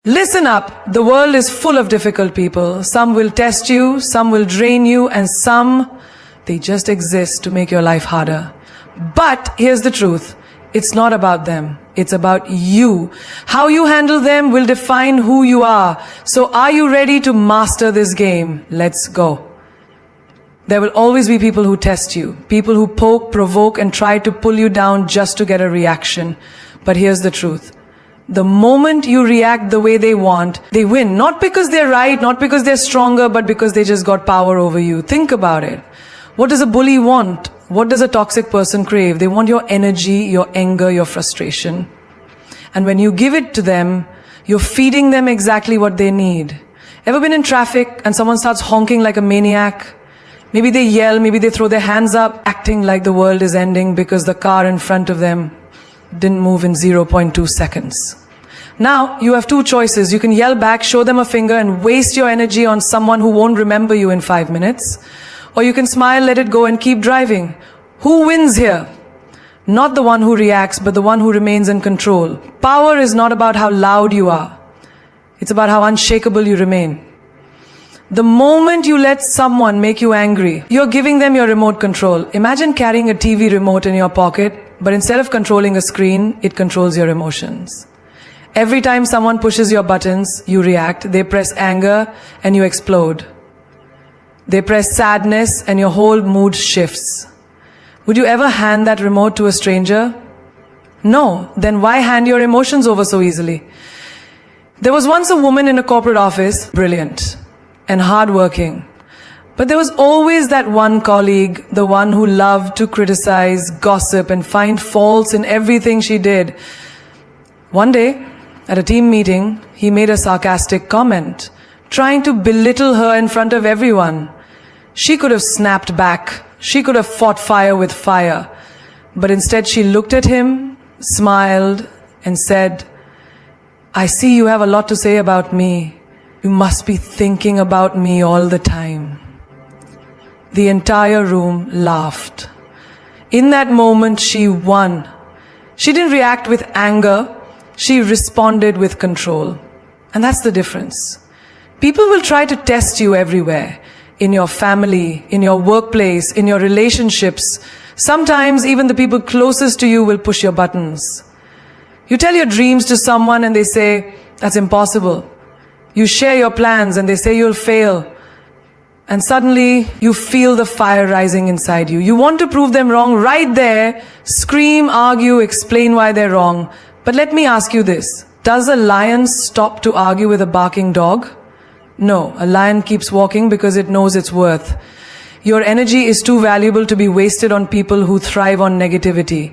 Listen up. The world is full of difficult people. Some will test you, some will drain you, and some, they just exist to make your life harder. But here's the truth. It's not about them. It's about you. How you handle them will define who you are. So are you ready to master this game? Let's go. There will always be people who test you. People who poke, provoke, and try to pull you down just to get a reaction. But here's the truth. The moment you react the way they want, they win. Not because they're right, not because they're stronger, but because they just got power over you. Think about it. What does a bully want? What does a toxic person crave? They want your energy, your anger, your frustration. And when you give it to them, you're feeding them exactly what they need. Ever been in traffic and someone starts honking like a maniac? Maybe they yell, maybe they throw their hands up, acting like the world is ending because the car in front of them didn't move in 0.2 seconds. Now, you have two choices. You can yell back, show them a finger, and waste your energy on someone who won't remember you in 5 minutes. Or you can smile, let it go, and keep driving. Who wins here? Not the one who reacts, but the one who remains in control. Power is not about how loud you are. It's about how unshakable you remain. The moment you let someone make you angry, you're giving them your remote control. Imagine carrying a TV remote in your pocket, but instead of controlling a screen, it controls your emotions. Every time someone pushes your buttons, you react. They press anger and you explode. They press sadness and your whole mood shifts. Would you ever hand that remote to a stranger? No. Then why hand your emotions over so easily? There was once a woman in a corporate office, brilliant and hardworking. But there was always that one colleague, the one who loved to criticize, gossip, and find faults in everything she did. One day, at a team meeting, he made a sarcastic comment, trying to belittle her in front of everyone. She could have snapped back. She could have fought fire with fire. But instead she looked at him, smiled, and said, "I see you have a lot to say about me. You must be thinking about me all the time." The entire room laughed. In that moment, she won. She didn't react with anger. She responded with control. And that's the difference. People will try to test you everywhere. In your family, in your workplace, in your relationships. Sometimes even the people closest to you will push your buttons. You tell your dreams to someone and they say, "That's impossible." You share your plans and they say you'll fail. And suddenly you feel the fire rising inside you. You want to prove them wrong right there. Scream, argue, explain why they're wrong. But let me ask you this. Does a lion stop to argue with a barking dog? No, a lion keeps walking because it knows its worth. Your energy is too valuable to be wasted on people who thrive on negativity.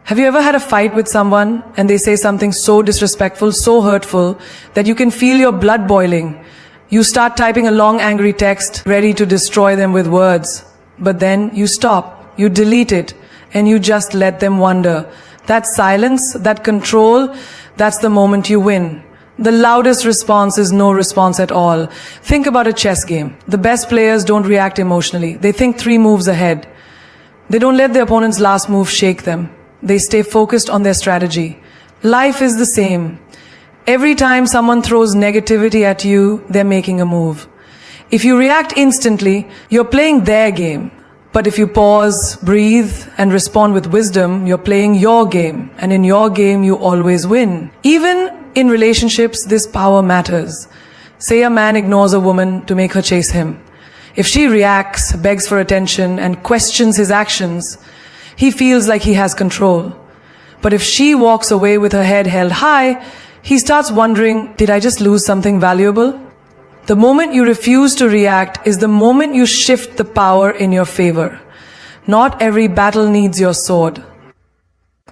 Have you ever had a fight with someone and they say something so disrespectful, so hurtful, that you can feel your blood boiling? You start typing a long angry text, ready to destroy them with words. But then you stop, you delete it, and you just let them wonder. That silence, that control, that's the moment you win. The loudest response is no response at all. Think about a chess game. The best players don't react emotionally. They think 3 moves ahead. They don't let their opponent's last move shake them. They stay focused on their strategy. Life is the same. Every time someone throws negativity at you, they're making a move. If you react instantly, you're playing their game. But if you pause, breathe, and respond with wisdom, you're playing your game. And in your game, you always win. Even in relationships, this power matters. Say a man ignores a woman to make her chase him. If she reacts, begs for attention, and questions his actions, he feels like he has control. But if she walks away with her head held high, he starts wondering, did I just lose something valuable? The moment you refuse to react is the moment you shift the power in your favor. Not every battle needs your sword.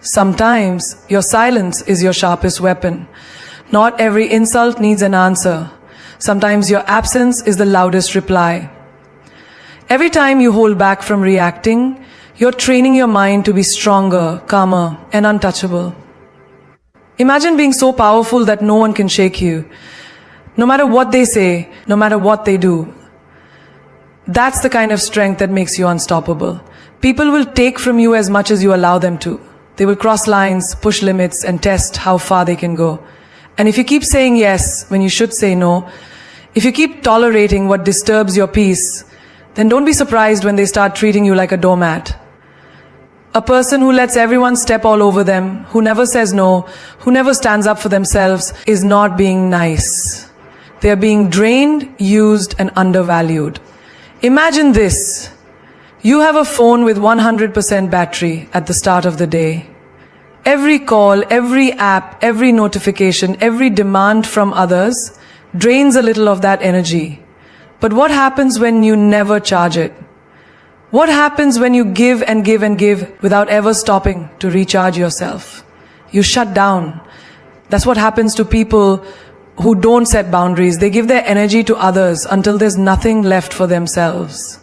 Sometimes your silence is your sharpest weapon. Not every insult needs an answer. Sometimes your absence is the loudest reply. Every time you hold back from reacting, you're training your mind to be stronger, calmer, and untouchable. Imagine being so powerful that no one can shake you. No matter what they say, no matter what they do. That's the kind of strength that makes you unstoppable. People will take from you as much as you allow them to. They will cross lines, push limits, and test how far they can go. And if you keep saying yes when you should say no, if you keep tolerating what disturbs your peace, then don't be surprised when they start treating you like a doormat. A person who lets everyone step all over them, who never says no, who never stands up for themselves, is not being nice. They are being drained, used, and undervalued. Imagine this. You have a phone with 100% battery at the start of the day. Every call, every app, every notification, every demand from others drains a little of that energy. But what happens when you never charge it? What happens when you give and give and give without ever stopping to recharge yourself? You shut down. That's what happens to people who don't set boundaries. They give their energy to others until there's nothing left for themselves.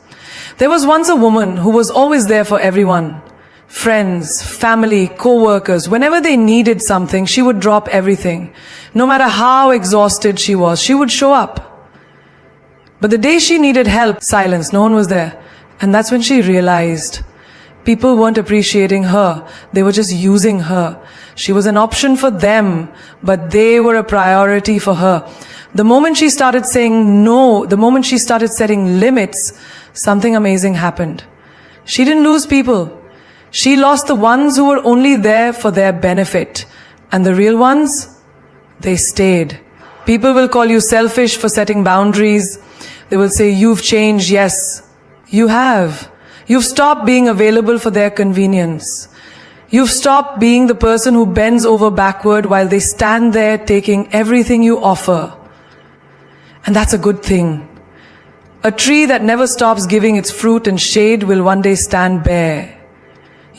There was once a woman who was always there for everyone. Friends, family, co-workers. Whenever they needed something, she would drop everything. No matter how exhausted she was, she would show up. But the day she needed help, silence, no one was there. And that's when she realized people weren't appreciating her. They were just using her. She was an option for them, but they were a priority for her. The moment she started saying no, the moment she started setting limits, something amazing happened. She didn't lose people. She lost the ones who were only there for their benefit. And the real ones, they stayed. People will call you selfish for setting boundaries. They will say, you've changed. Yes, you have. You've stopped being available for their convenience. You've stopped being the person who bends over backward while they stand there taking everything you offer. And that's a good thing. A tree that never stops giving its fruit and shade will one day stand bare.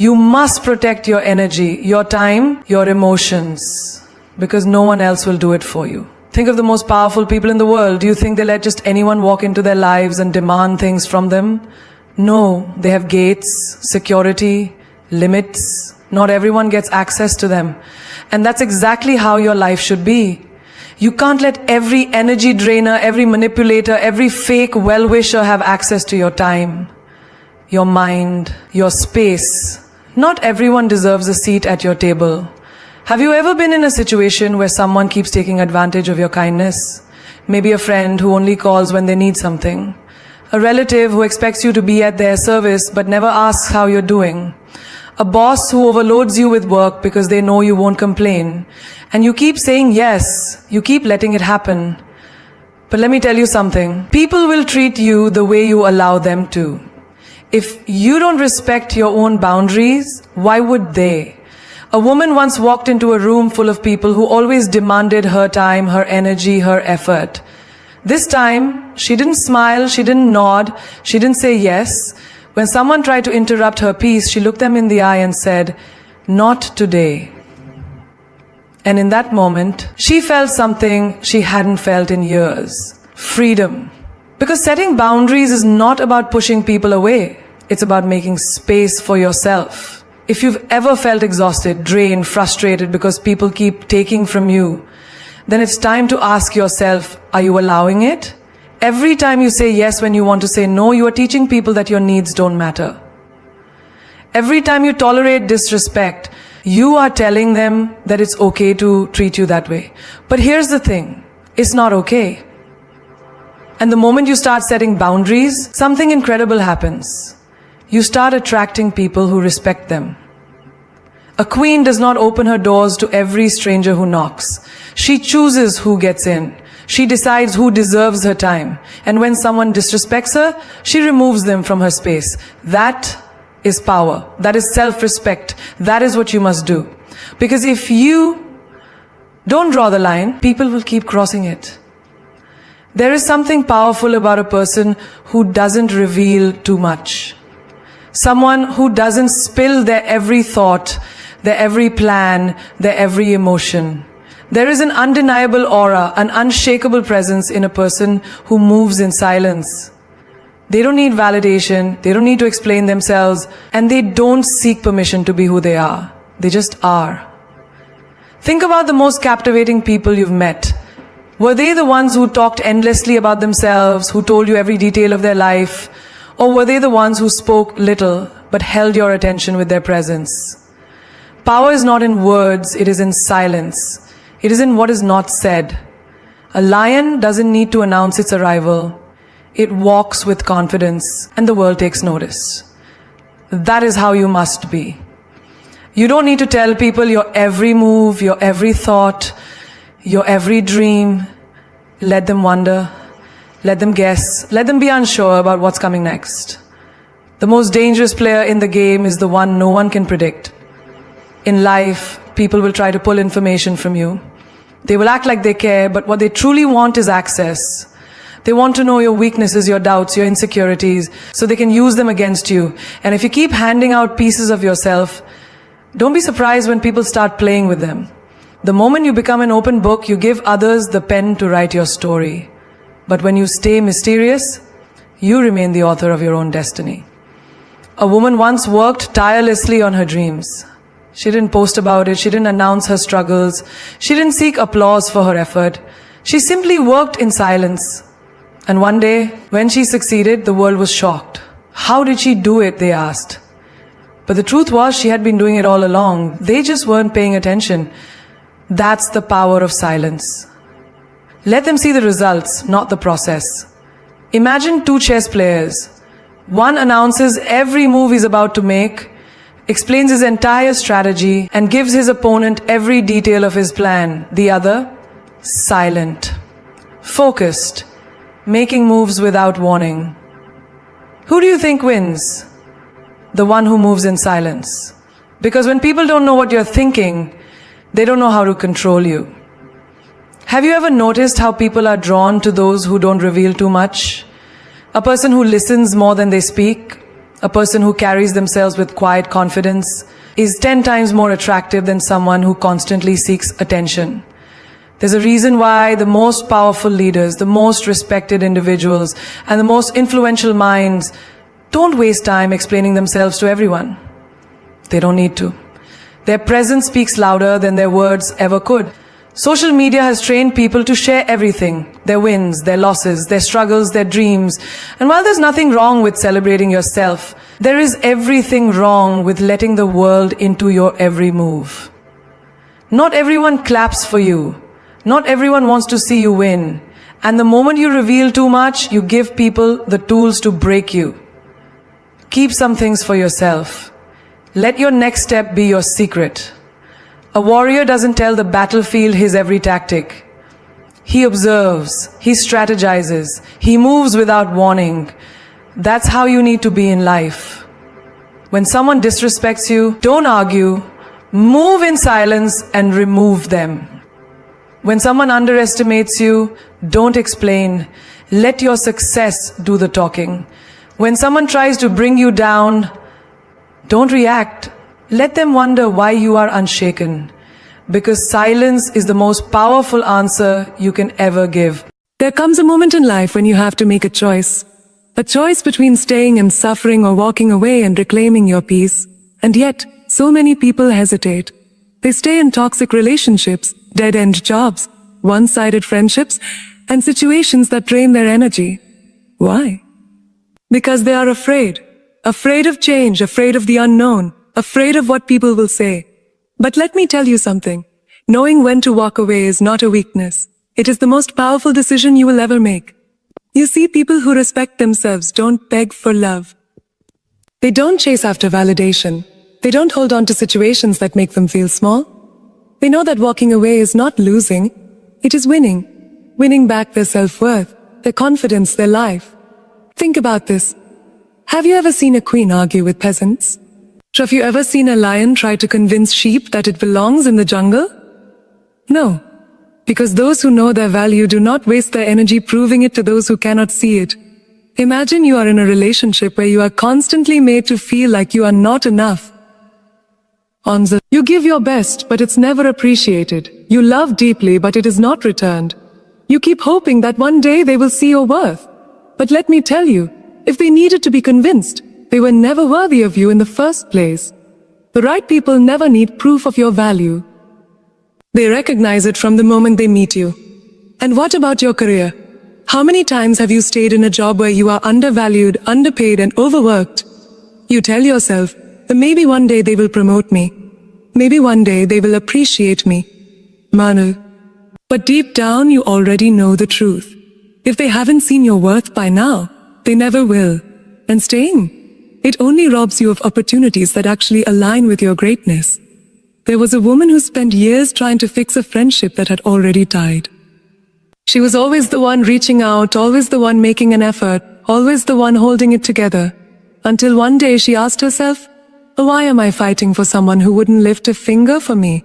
You must protect your energy, your time, your emotions, because no one else will do it for you. Think of the most powerful people in the world. Do you think they let just anyone walk into their lives and demand things from them? No, they have gates, security, limits. Not everyone gets access to them. And that's exactly how your life should be. You can't let every energy drainer, every manipulator, every fake well-wisher have access to your time, your mind, your space. Not everyone deserves a seat at your table. Have you ever been in a situation where someone keeps taking advantage of your kindness? Maybe a friend who only calls when they need something. A relative who expects you to be at their service but never asks how you're doing. A boss who overloads you with work because they know you won't complain. And you keep saying yes, you keep letting it happen. But let me tell you something. People will treat you the way you allow them to. If you don't respect your own boundaries, why would they? A woman once walked into a room full of people who always demanded her time, her energy, her effort. This time, she didn't smile, she didn't nod, she didn't say yes. When someone tried to interrupt her peace, she looked them in the eye and said, "Not today." And in that moment, she felt something she hadn't felt in years. Freedom. Because setting boundaries is not about pushing people away. It's about making space for yourself. If you've ever felt exhausted, drained, frustrated because people keep taking from you, then it's time to ask yourself, are you allowing it? Every time you say yes when you want to say no, you are teaching people that your needs don't matter. Every time you tolerate disrespect, you are telling them that it's okay to treat you that way. But here's the thing, it's not okay. And the moment you start setting boundaries, something incredible happens. You start attracting people who respect them. A queen does not open her doors to every stranger who knocks. She chooses who gets in. She decides who deserves her time. And when someone disrespects her, she removes them from her space. That is power. That is self-respect. That is what you must do. Because if you don't draw the line, people will keep crossing it. There is something powerful about a person who doesn't reveal too much. Someone who doesn't spill their every thought, their every plan, their every emotion. There is an undeniable aura, an unshakable presence in a person who moves in silence. They don't need validation, they don't need to explain themselves, and they don't seek permission to be who they are. They just are. Think about the most captivating people you've met. Were they the ones who talked endlessly about themselves, who told you every detail of their life? Or were they the ones who spoke little but held your attention with their presence? Power is not in words, it is in silence. It is in what is not said. A lion doesn't need to announce its arrival. It walks with confidence, and the world takes notice. That is how you must be. You don't need to tell people your every move, your every thought, your every dream. Let them wonder. Let them guess. Let them be unsure about what's coming next. The most dangerous player in the game is the one no one can predict. In life, people will try to pull information from you. They will act like they care, but what they truly want is access. They want to know your weaknesses, your doubts, your insecurities, so they can use them against you. And if you keep handing out pieces of yourself, don't be surprised when people start playing with them. The moment you become an open book, you give others the pen to write your story. But when you stay mysterious, you remain the author of your own destiny. A woman once worked tirelessly on her dreams. She didn't post about it. She didn't announce her struggles. She didn't seek applause for her effort. She simply worked in silence. And one day, when she succeeded, the world was shocked. How did she do it, they asked. But the truth was, she had been doing it all along. They just weren't paying attention. That's the power of silence. Let them see the results, not the process. Imagine two chess players. One announces every move he's about to make, explains his entire strategy, and gives his opponent every detail of his plan. The other, silent, focused, making moves without warning. Who do you think wins? The one who moves in silence. Because when people don't know what you're thinking, they don't know how to control you. Have you ever noticed how people are drawn to those who don't reveal too much? A person who listens more than they speak, a person who carries themselves with quiet confidence, is 10 times more attractive than someone who constantly seeks attention. There's a reason why the most powerful leaders, the most respected individuals, and the most influential minds don't waste time explaining themselves to everyone. They don't need to. Their presence speaks louder than their words ever could. Social media has trained people to share everything, their wins, their losses, their struggles, their dreams. And while there's nothing wrong with celebrating yourself, there is everything wrong with letting the world into your every move. Not everyone claps for you. Not everyone wants to see you win. And the moment you reveal too much, you give people the tools to break you. Keep some things for yourself. Let your next step be your secret. A warrior doesn't tell the battlefield his every tactic. He observes, he strategizes, he moves without warning. That's how you need to be in life. When someone disrespects you, don't argue, move in silence and remove them. When someone underestimates you, don't explain. Let your success do the talking. When someone tries to bring you down, don't react. Let them wonder why you are unshaken. Because silence is the most powerful answer you can ever give. There comes a moment in life when you have to make a choice. A choice between staying in suffering or walking away and reclaiming your peace. And yet, so many people hesitate. They stay in toxic relationships, dead-end jobs, one-sided friendships, and situations that drain their energy. Why? Because they are afraid. Afraid of change, afraid of the unknown, afraid of what people will say. But let me tell you something. Knowing when to walk away is not a weakness. It is the most powerful decision you will ever make. You see, people who respect themselves don't beg for love. They don't chase after validation. They don't hold on to situations that make them feel small. They know that walking away is not losing. It is winning. Winning back their self-worth, their confidence, their life. Think about this. Have you ever seen a queen argue with peasants? Have you ever seen a lion try to convince sheep that it belongs in the jungle? No. Because those who know their value do not waste their energy proving it to those who cannot see it. Imagine you are in a relationship where you are constantly made to feel like you are not enough. You give your best, but it's never appreciated. You love deeply, but it is not returned. You keep hoping that one day they will see your worth. But let me tell you, if they needed to be convinced, they were never worthy of you in the first place. The right people never need proof of your value. They recognize it from the moment they meet you. And what about your career? How many times have you stayed in a job where you are undervalued, underpaid, and overworked? You tell yourself, maybe one day they will promote me. Maybe one day they will appreciate me. Manu, But deep down, you already know the truth. If they haven't seen your worth by now, they never will. And staying, it only robs you of opportunities that actually align with your greatness. There was a woman who spent years trying to fix a friendship that had already died. She was always the one reaching out, always the one making an effort, always the one holding it together. Until one day she asked herself, why am I fighting for someone who wouldn't lift a finger for me?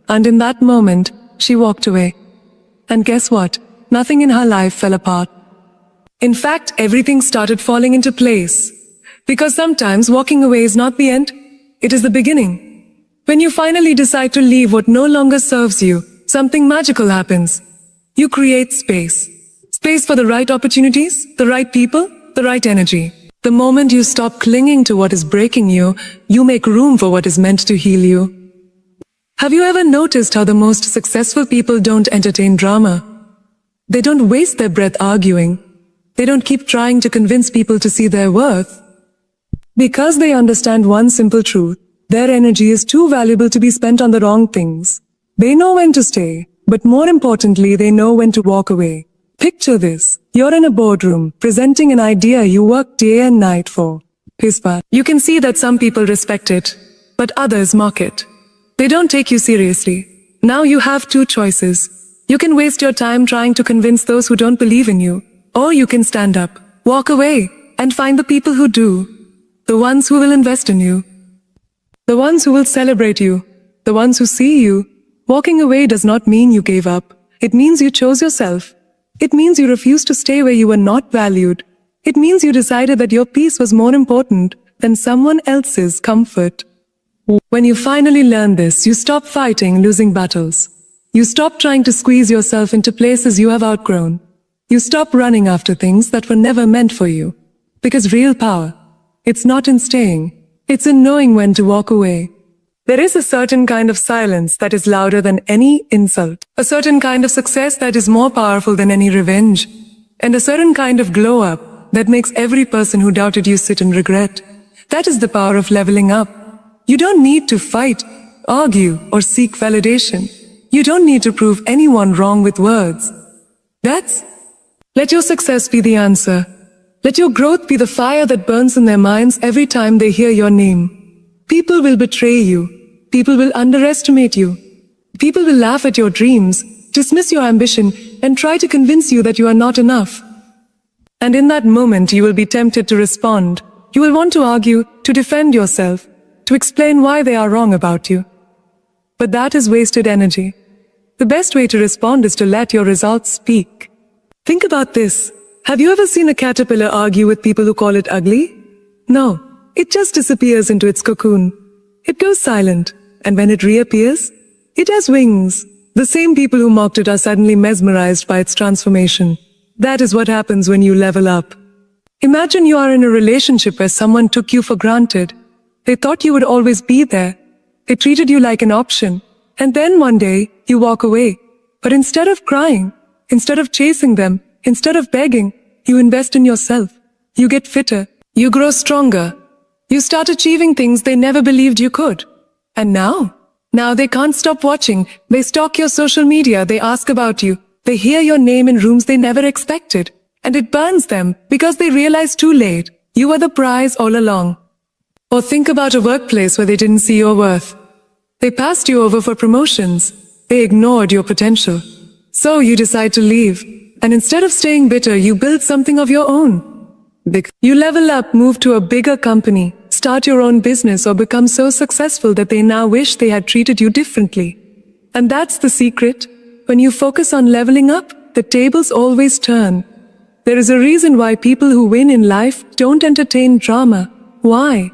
And in that moment, she walked away. And guess what? Nothing in her life fell apart. In fact, everything started falling into place. Because sometimes walking away is not the end, it is the beginning. When you finally decide to leave what no longer serves you, something magical happens. You create space. Space for the right opportunities, the right people, the right energy. The moment you stop clinging to what is breaking you, you make room for what is meant to heal you. Have you ever noticed how the most successful people don't entertain drama? They don't waste their breath arguing. They don't keep trying to convince people to see their worth. Because they understand one simple truth, their energy is too valuable to be spent on the wrong things. They know when to stay, but more importantly, they know when to walk away. Picture this. You're in a boardroom, presenting an idea you work day and night for. You can see that some people respect it, but others mock it. They don't take you seriously. Now you have two choices. You can waste your time trying to convince those who don't believe in you, or you can stand up, walk away, and find the people who do. The ones who will invest in you. The ones who will celebrate you. The ones who see you. Walking away does not mean you gave up. It means you chose yourself. It means you refused to stay where you were not valued. It means you decided that your peace was more important than someone else's comfort. When you finally learn this, you stop fighting losing battles. You stop trying to squeeze yourself into places you have outgrown. You stop running after things that were never meant for you. Because real power, it's not in staying. It's in knowing when to walk away. There is a certain kind of silence that is louder than any insult. A certain kind of success that is more powerful than any revenge. And a certain kind of glow up that makes every person who doubted you sit in regret. That is the power of leveling up. You don't need to fight, argue, or seek validation. You don't need to prove anyone wrong with words. Let your success be the answer. Let your growth be the fire that burns in their minds every time they hear your name. People will betray you. People will underestimate you. People will laugh at your dreams, dismiss your ambition, and try to convince you that you are not enough. And in that moment, you will be tempted to respond. You will want to argue, to defend yourself, to explain why they are wrong about you. But that is wasted energy. The best way to respond is to let your results speak. Think about this. Have you ever seen a caterpillar argue with people who call it ugly? No. It just disappears into its cocoon. It goes silent, and when it reappears, it has wings. The same people who mocked it are suddenly mesmerized by its transformation. That is what happens when you level up. Imagine you are in a relationship where someone took you for granted. They thought you would always be there. They treated you like an option. And then one day, you walk away. But instead of crying, instead of chasing them, instead of begging, you invest in yourself. You get fitter. You grow stronger. You start achieving things they never believed you could. And now they can't stop watching. They stalk your social media. They ask about you. They hear your name in rooms they never expected. And it burns them because they realize too late you were the prize all along. Or think about a workplace where they didn't see your worth. They passed you over for promotions. They ignored your potential. So you decide to leave. And instead of staying bitter, you build something of your own. You level up, move to a bigger company, start your own business, or become so successful that they now wish they had treated you differently. And that's the secret. When you focus on leveling up, the tables always turn. There is a reason why people who win in life don't entertain drama. Why?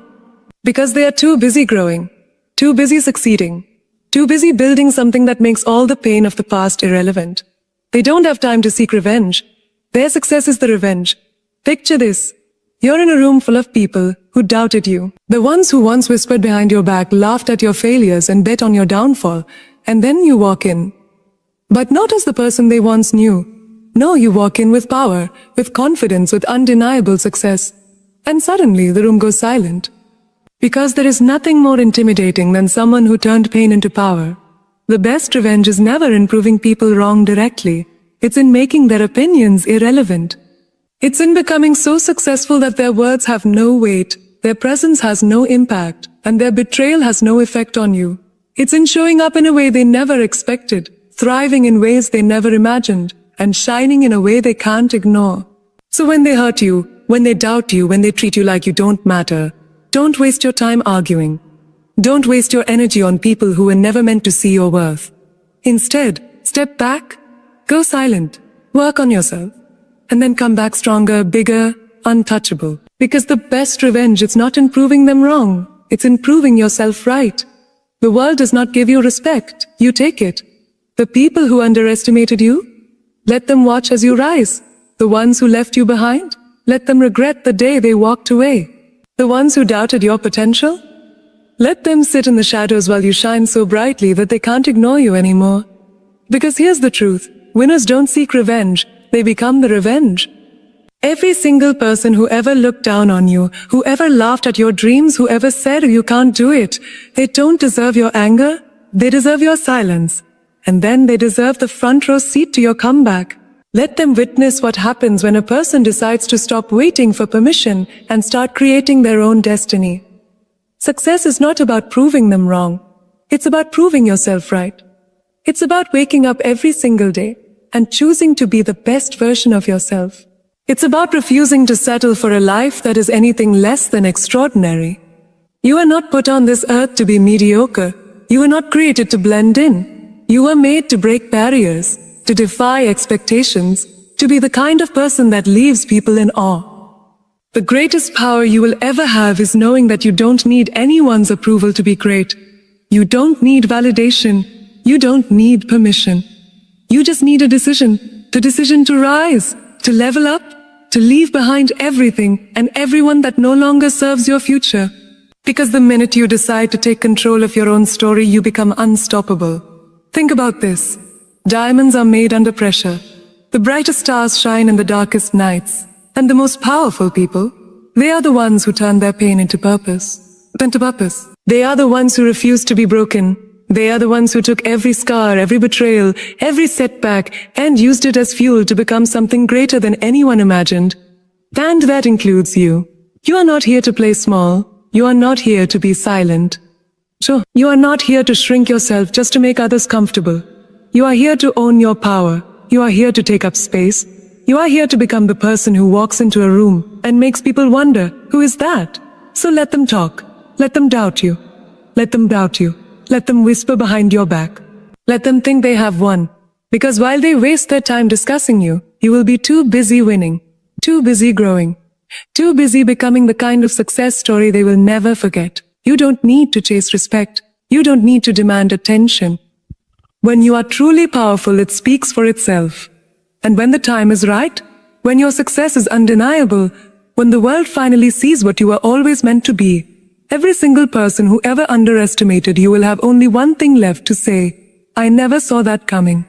Because they are too busy growing, too busy succeeding, too busy building something that makes all the pain of the past irrelevant. They don't have time to seek revenge. Their success is the revenge. Picture this. You're in a room full of people who doubted you. The ones who once whispered behind your back, laughed at your failures, and bet on your downfall. And then you walk in. But not as the person they once knew. No, you walk in with power, with confidence, with undeniable success. And suddenly the room goes silent. Because there is nothing more intimidating than someone who turned pain into power. The best revenge is never in proving people wrong directly. It's in making their opinions irrelevant. It's in becoming so successful that their words have no weight, their presence has no impact, and their betrayal has no effect on you. It's in showing up in a way they never expected, thriving in ways they never imagined, and shining in a way they can't ignore. So when they hurt you, when they doubt you, when they treat you like you don't matter, don't waste your time arguing. Don't waste your energy on people who were never meant to see your worth. Instead, step back, go silent, work on yourself, and then come back stronger, bigger, untouchable. Because the best revenge is not in proving them wrong, it's in proving yourself right. The world does not give you respect, you take it. The people who underestimated you, let them watch as you rise. The ones who left you behind, let them regret the day they walked away. The ones who doubted your potential, let them sit in the shadows while you shine so brightly that they can't ignore you anymore. Because here's the truth, winners don't seek revenge, they become the revenge. Every single person who ever looked down on you, who ever laughed at your dreams, who ever said you can't do it, they don't deserve your anger, they deserve your silence. And then they deserve the front row seat to your comeback. Let them witness what happens when a person decides to stop waiting for permission and start creating their own destiny. Success is not about proving them wrong. It's about proving yourself right. It's about waking up every single day and choosing to be the best version of yourself. It's about refusing to settle for a life that is anything less than extraordinary. You are not put on this earth to be mediocre. You are not created to blend in. You were made to break barriers, to defy expectations, to be the kind of person that leaves people in awe. The greatest power you will ever have is knowing that you don't need anyone's approval to be great. You don't need validation. You don't need permission. You just need a decision. The decision to rise, to level up, to leave behind everything and everyone that no longer serves your future. Because the minute you decide to take control of your own story, you become unstoppable. Think about this. Diamonds are made under pressure. The brightest stars shine in the darkest nights. And the most powerful people, they are the ones who turn their pain into purpose. They are the ones who refuse to be broken. They are the ones who took every scar, every betrayal, every setback, and used it as fuel to become something greater than anyone imagined. And that includes you. You are not here to play small. You are not here to be silent. Sure, you are not here to shrink yourself just to make others comfortable. You are here to own your power. You are here to take up space. You are here to become the person who walks into a room and makes people wonder, who is that? So let them talk. Let them doubt you. Let them doubt you. Let them whisper behind your back. Let them think they have won. Because while they waste their time discussing you, you will be too busy winning, too busy growing, too busy becoming the kind of success story they will never forget. You don't need to chase respect. You don't need to demand attention. When you are truly powerful, it speaks for itself. And when the time is right, when your success is undeniable, when the world finally sees what you were always meant to be, every single person who ever underestimated you will have only one thing left to say: I never saw that coming.